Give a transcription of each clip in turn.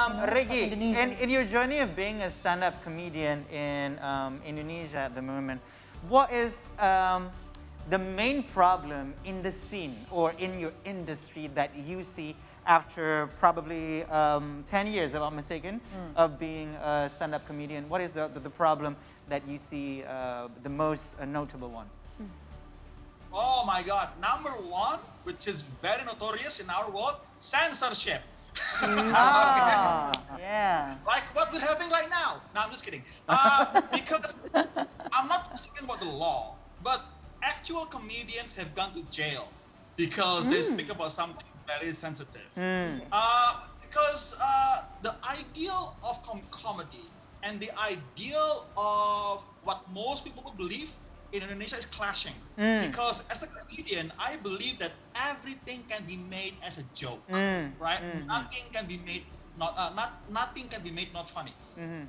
Reggy, Indonesian. in your journey of being a stand-up comedian in Indonesia at the moment, what is the main problem in the scene or in your industry that you see after probably 10 years, if I'm not mistaken, of being a stand-up comedian? What is the problem that you see the most notable one? Oh my God. Number one, which is very notorious in our world, censorship. Yeah. Like what we're having right now. No, I'm just kidding. Because I'm not speaking about the law, but actual comedians have gone to jail because they speak about something very sensitive. Because the ideal of comedy and the ideal of what most people would believe in Indonesia is clashing. Because as a comedian, I believe that everything can be made as a joke, right? Nothing can be made nothing can be made not funny.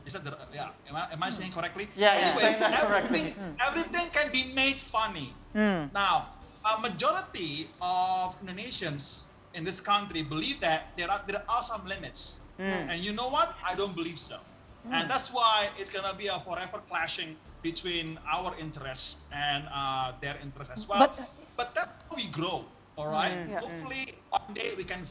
Is that am I saying correctly? Yeah, anyway, correctly. everything can be made funny. Now, a majority of Indonesians in this country believe that there are some limits. And you know what? I don't believe so. And that's why it's gonna be a forever clashing between our interests and their interests as well. But that's how we grow. All right. Hopefully, one day we can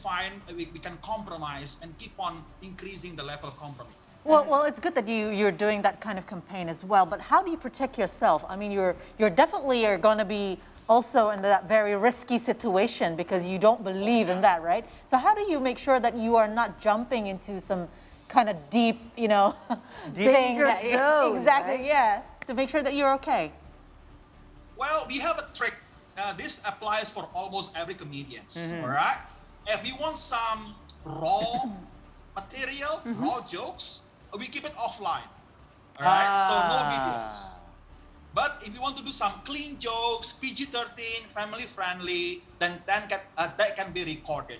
we can compromise and keep on increasing the level of compromise. Well, it's good that you're doing that kind of campaign as well. But how do you protect yourself? I mean, you're definitely going to be also in that very risky situation because you don't believe in that, right? So how do you make sure that you are not jumping into some kind of deep, thing? zone, Exactly. right? Yeah. To make sure that you're okay. Well, we have a trick. This applies for almost every comedian. All right. If we want some raw material, raw jokes, we keep it offline. All right. So no videos. But if you want to do some clean jokes, PG-13, family friendly, then that can be recorded.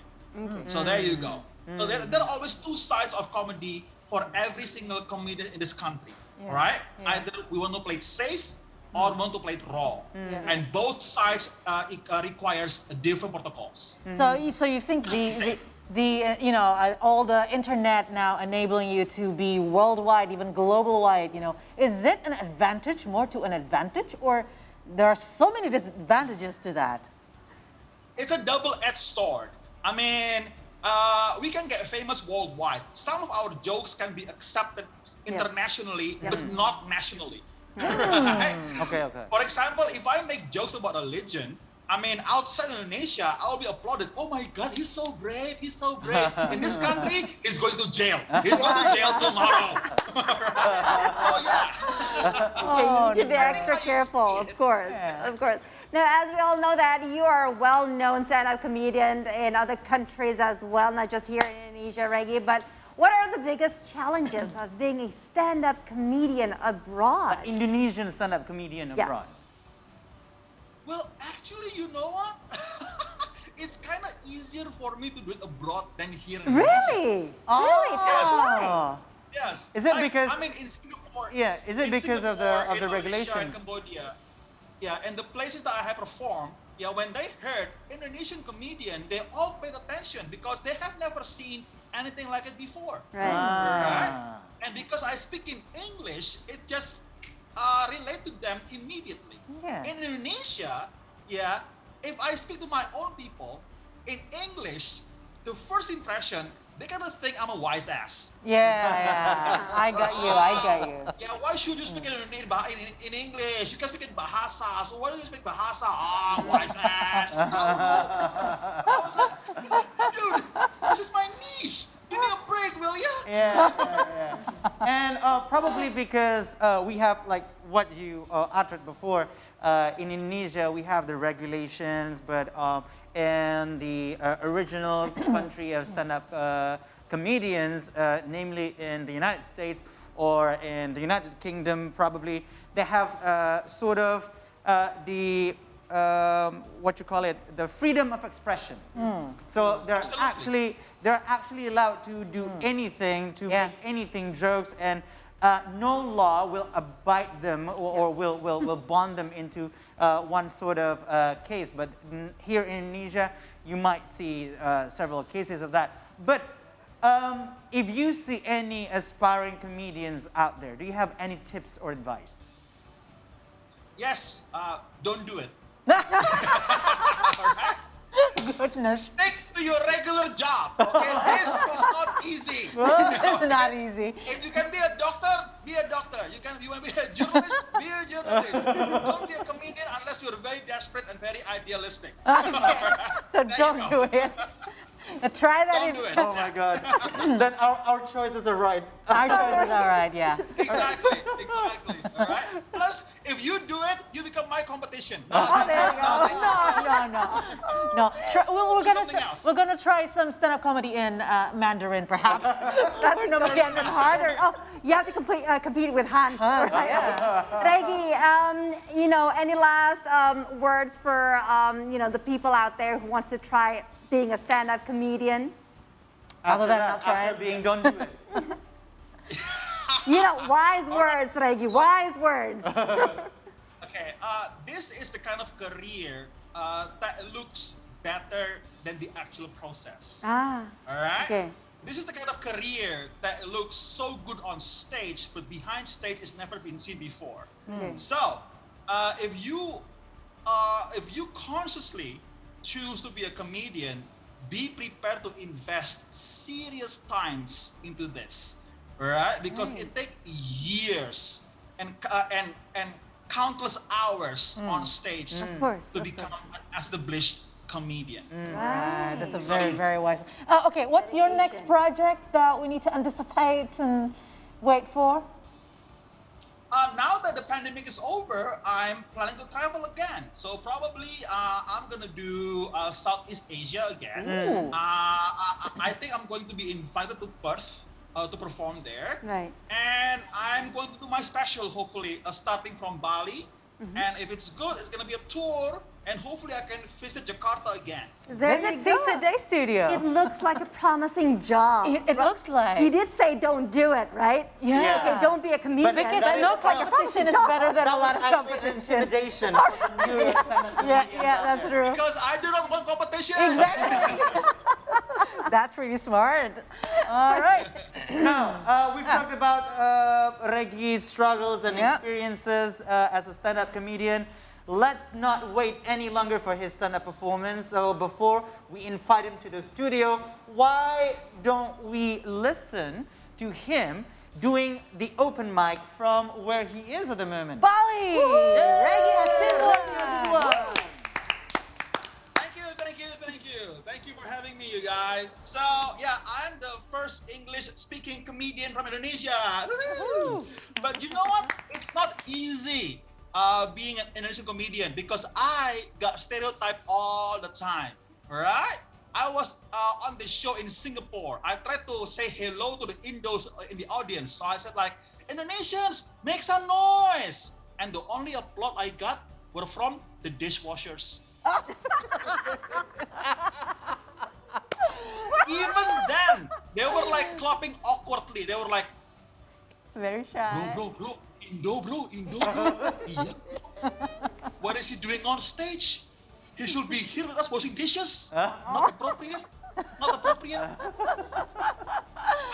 So there you go. So there are always two sides of comedy for every single comedian in this country. All right. Either we want to play it safe or want to play it raw, and both sides requires different protocols. So you think all the internet now enabling you to be worldwide, even global wide, is it an advantage, more to an advantage, or there are so many disadvantages to that? It's a double-edged sword. I mean, we can get famous worldwide. Some of our jokes can be accepted internationally, but not nationally. Right? Okay. For example, if I make jokes about religion, I mean, outside Indonesia, I'll be applauded. Oh my God, he's so brave, he's so brave. In this country, he's going to jail. He's going to jail tomorrow. So yeah. Okay, you need to be extra careful, of course, of course. Now, as we all know that you are a well-known stand-up comedian in other countries as well, not just here in Indonesia, Reggy, but what are the biggest challenges of being a stand-up comedian abroad? Indonesian stand-up comedian abroad. Well, actually, you know what? It's kind of easier for me to do it abroad than here in Indonesia. Really? Really? Tell us why. Yes. Is it because? I mean, in Singapore. Yeah. Is it because of the Indonesia, regulations? and Cambodia. Yeah, and the places that I have performed, when they heard Indonesian comedian, they all paid attention because they have never seen anything like it before. Right. Right? And because I speak in English, it just relate to them immediately. Yeah. In Indonesia, if I speak to my own people in English, the first impression, they're gonna think I'm a wise ass. Yeah. I got you. Yeah, why should you speak in English? You can speak in Bahasa. So why do you speak Bahasa? Wise ass. Dude, this is my niche. Give me a break, will you? Yeah. And probably because we have, like what you uttered before, in Indonesia we have the regulations, but in the original country of stand-up comedians, namely in the United States or in the United Kingdom, probably they have sort of the the freedom of expression. So they're actually allowed to do anything, to make anything, jokes, and no law will abide them or will bond them into one sort of case. But here in Indonesia, you might see several cases of that. But If you see any aspiring comedians out there, do you have any tips or advice? Yes, don't do it. Goodness. Stick to your regular job, okay? This is not easy. It's not easy. If you can be a doctor, be a doctor. You want to be a journalist, be a journalist. Don't be a comedian unless you're very desperate and very idealistic. So There don't you do go. it. Try that. Don't do it. Oh my God. Then our choices are right. Our choice is all right, yeah. Exactly, all right? Plus, if you do it, you become my competition. No, Oh, there you go. No. We're gonna try some stand-up comedy in Mandarin, perhaps. That's even harder. Oh, you have to compete with Hans. Right? Reggy, any last words for the people out there who wants to try being a stand-up comedian? Other than not try After it. being, don't do it. Wise words, Reggy, wise words. Okay, this is the kind of career that looks better than the actual process. Ah, All right? okay. This is the kind of career that looks so good on stage, but behind stage it's never been seen before. Okay. So, if you consciously choose to be a comedian, be prepared to invest serious times into this, right? Because it takes years and countless hours on stage Of course. to become an established comedian. Right, that's a very, very wise. Okay, what's your next project that we need to anticipate and wait for? Now that the pandemic is over, I'm planning to travel again. So probably I'm gonna do Southeast Asia again. I think I'm going to be invited to Perth to perform there. Right. And I'm going to do my special, hopefully, starting from Bali. And if it's good, it's gonna be a tour. And hopefully I can visit Jakarta again. There Visit you See go. Today Studio. It looks like a promising job. It looks like. He did say don't do it, right? Yeah. Okay, don't be a comedian. But Because That it looks is like not- a competition is better than a That was lot of actually an competition. intimidation. for you stand-up Yeah, comedians yeah, out that's there. true. Because I do not want competition. That's really smart. All right. Now, we've talked about Reggy's struggles and Yeah. experiences as a stand-up comedian. Let's not wait any longer for his stand-up performance. So before we invite him to the studio, why don't we listen to him doing the open mic from where he is at the moment? Bali. Reggy Hasibuan. Thank you for having me, you guys. So, yeah, I'm the first English-speaking comedian from Indonesia. Woo-hoo! But you know what? It's not easy being an Indonesian comedian because I got stereotyped all the time, right? I was on the show in Singapore. I tried to say hello to the Indos in the audience. So I said like, Indonesians, make some noise. And the only applause I got were from the dishwashers. Even then, they were like clapping awkwardly. They were like, Very shy. bro, Indo, bro. Yeah. What is he doing on stage? He should be here with us washing dishes. Not appropriate.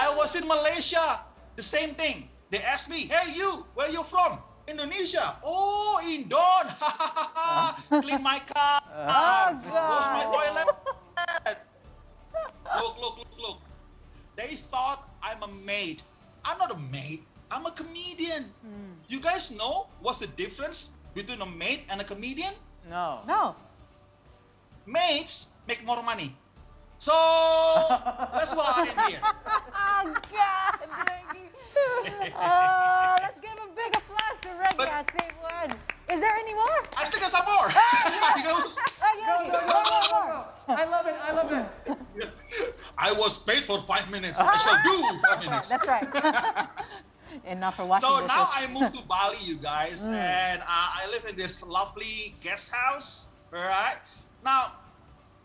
I was in Malaysia. The same thing. They asked me, hey you, where you from? Indonesia. Oh, Indon. Clean my car. Wash my toilet. Look. They thought I'm a maid. I'm not a maid. I'm a comedian. You guys know what's the difference between a maid and a comedian? No. No. Maids make more money. So that's why I'm here. Oh, God, Reggy. Let's give a big applause to Reggy But- Hasibuan. Is there any more? I think I some more. I love it. I was paid for 5 minutes. I shall do 5 minutes. That's right. Enough for washing So dishes. now I moved to Bali, you guys, and I live in this lovely guest house. All right. Now,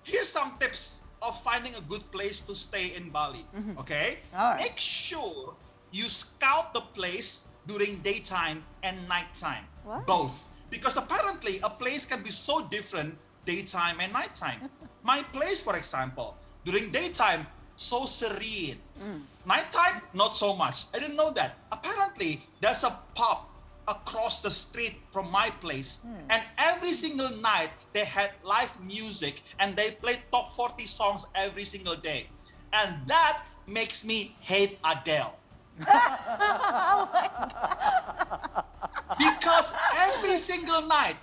here's some tips of finding a good place to stay in Bali. Okay. All right. Make sure you scout the place during daytime and nighttime, What? both, because apparently a place can be so different daytime and nighttime. My place, for example, during daytime so serene. Nighttime, not so much. I didn't know that. Apparently, there's a pub across the street from my place, and every single night they had live music and they played top 40 songs every single day. And that makes me hate Adele. Because every single night,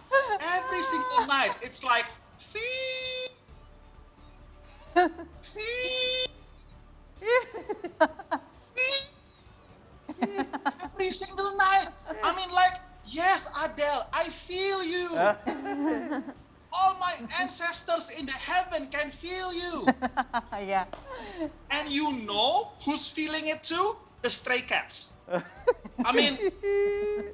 it's like, fee, fee, fee. Every single night. I mean, like, yes, Adele, I feel you. All my ancestors in the heaven can feel you. Yeah. And you know who's feeling it too? The stray cats. I mean,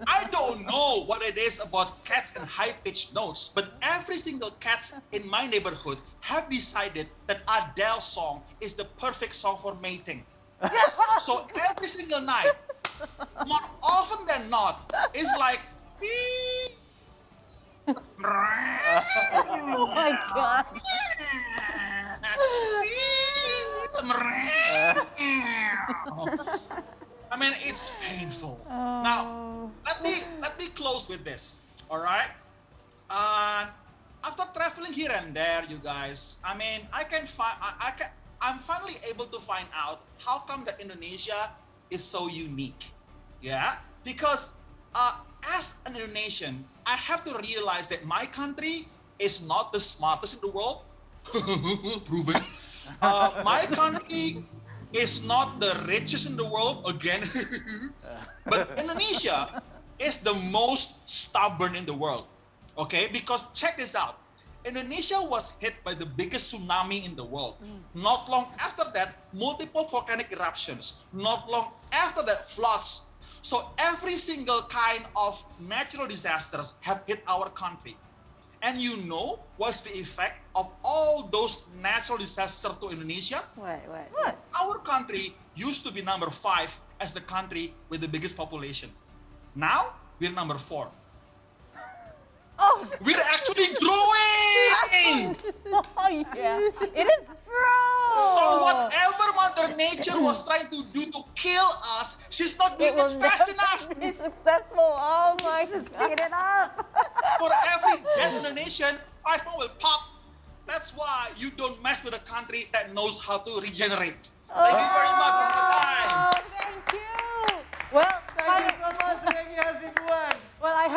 I don't know what it is about cats and high-pitched notes, but every single cat in my neighborhood have decided that Adele's song is the perfect song for mating. So every single night, more often than not, it's like, Oh my God. I mean, it's painful. Now, let me close with this. All right. After traveling here and there, you guys, I mean, I'm finally able to find out how come that Indonesia is so unique. Yeah, because as an Indonesian, I have to realize that my country is not the smartest in the world. Proven. My country is not the richest in the world, again. But Indonesia is the most stubborn in the world. Okay, because check this out. Indonesia was hit by the biggest tsunami in the world. Not long after that, multiple volcanic eruptions. Not long after that, floods. So every single kind of natural disasters have hit our country. And you know what's the effect of all those natural disasters to Indonesia? What? Our country used to be number 5 as the country with the biggest population. Now, we're number 4. Oh, We're actually growing! oh yeah. It is true. So whatever Mother Nature was trying to do to kill us, she's not doing it fast enough. Be successful. Oh my God. Speed it up. For every dead Indonesian, 5 more will pop. That's why you don't mess with a country that knows how to regenerate. Thank you very much for the time. Oh, thank you. Well, Thank you so much, Reggy Hasibuan. well, I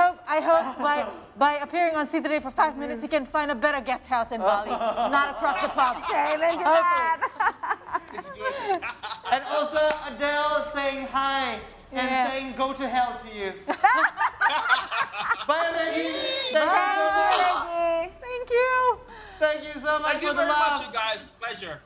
hope by appearing on C Today for 5 minutes, you can find a better guest house in Bali, not across the pub. Amen to that. It's good. And also Adele saying hi and Yeah. saying go to hell to you. Bye, Reggy. Thank you so Bye, much. Reggie. Thank you. Thank you so much Thank you for the very much, laugh. you guys. Pleasure.